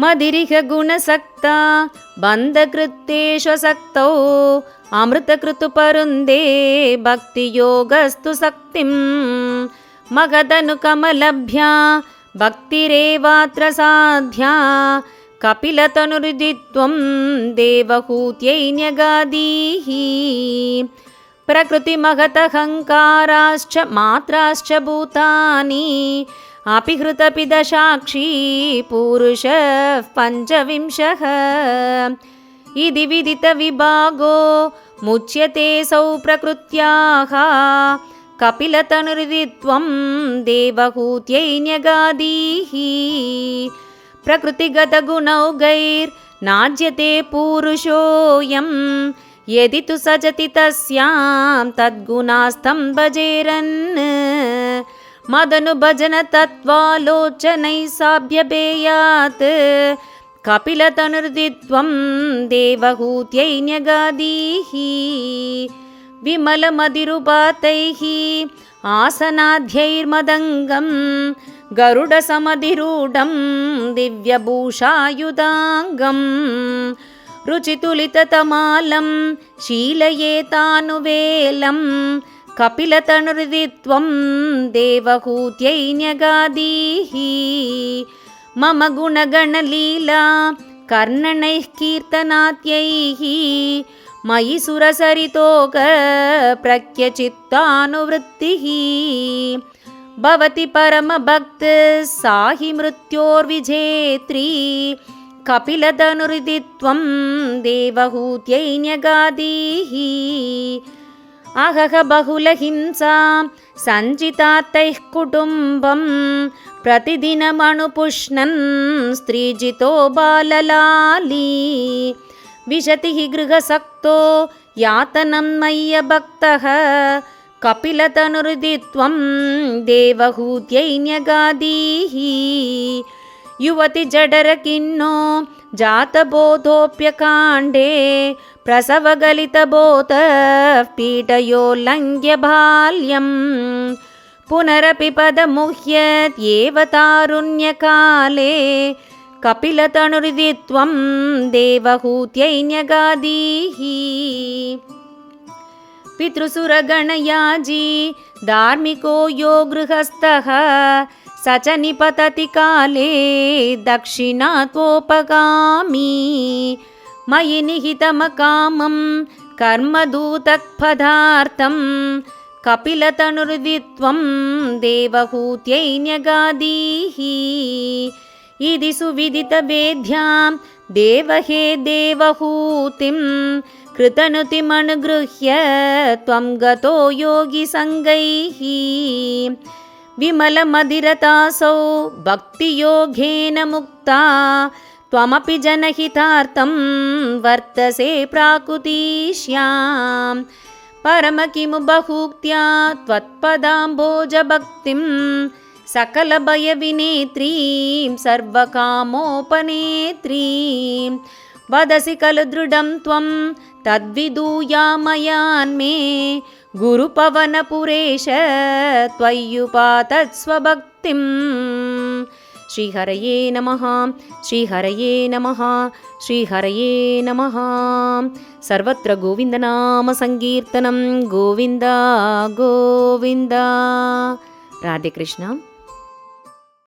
मदिरिह गुणसक्ता बन्धकृत्तेष्वसक्तौ अमृतकृतुपरुन्दे भक्तियोगस्तु सक्तिं मगधनुकमलभ्या भक्तिरेवात्र साध्या कपिलतनुरिदित्वं देवहूत्यै न्यगादीः प्रकृतिमहतहङ्काराश्च मात्राश्च भूतानि अपि हृतपिदशाक्षी पूरुषः पञ्चविंशः इति विदितविभागो मुच्यते सौ प्रकृत्याः कपिलतनुरिदित्वं देवहूत्यै न्यगादीः प्रकृतिगतगुणौघैर्नाज्यते पूरुषोऽयं यदि तु सजति तस्यां तद्गुणास्तं भजेरन् मदनुभजन तत्त्वालोचनैः साभ्यपेयात् कपिलतनुर्दित्वं देवहूत्यै न्यगादीः विमलमधिरुपातैः आसनाद्यैर्मदङ्गं गरुडसमधिरूढं दिव्यभूषायुधाङ्गं रुचितुलिततमालं शीलयेतानुवेलं कपिलतनुर्दित्वं देवहूत्यै न्यगादीः मम गुणगणलीला कर्णनैः कीर्तनात्यैः मयि सुरसरितोक प्रख्यचित्तानुवृत्तिः भवति परमभक्त साहि मृत्योर्विजेत्री कपिलतनुर्दित्वं देवहूत्यै न्यगादीः अहह बहुलहिंसा सञ्चितात्तैः कुटुम्बं प्रतिदिनमनुपुष्णन् स्त्रीजितो बाललाली विशतिः गृहसक्तो यातनं मय्यभक्तः कपिलतनुर्दित्वं देवहूत्यै न्यगादीः युवति जडरकिन्नो जातबोधोऽप्यकाण्डे प्रसवगलितबोधः पीडयोल्लङ्घ्य बाल्यं पुनरपि पदमुह्यत्येव तारुण्यकाले कपिलतनुर्दित्वं देवहूत्यै न्यगादीः पितृसुरगणयाजी धार्मिको यो गृहस्थः स च निपतति काले दक्षिणात्वोपगामी मयि निहितमकामं कर्मदूतक्पदार्थं कपिलतनुर्दित्वं देवहूत्यै न्यगादीः इति सुविदितवेद्यां देवहे देवहूतिं कृतनुतिमनुगृह्य त्वं गतो योगिसङ्गैः विमलमधिरतासौ भक्तियोगेन मुक्ता त्वमपि जनहितार्थं वर्तसे प्राकृतीश्यां परम किमु बहुक्त्या त्वत्पदाम्बोजभक्तिं सकलभयविनेत्रीं सर्वकामोपनेत्रीं वदसि खलु दृढं त्वं तद्विदूयामयान्मे गुरुपवनपुरेश त्वय्युपातत्स्वभक्तिं श्रीहरये नमः श्रीहरये नमः श्रीहरये नमः सर्वत्र गोविन्दनाम संकीर्तनं गोविन्द गोविन्द राधे कृष्ण।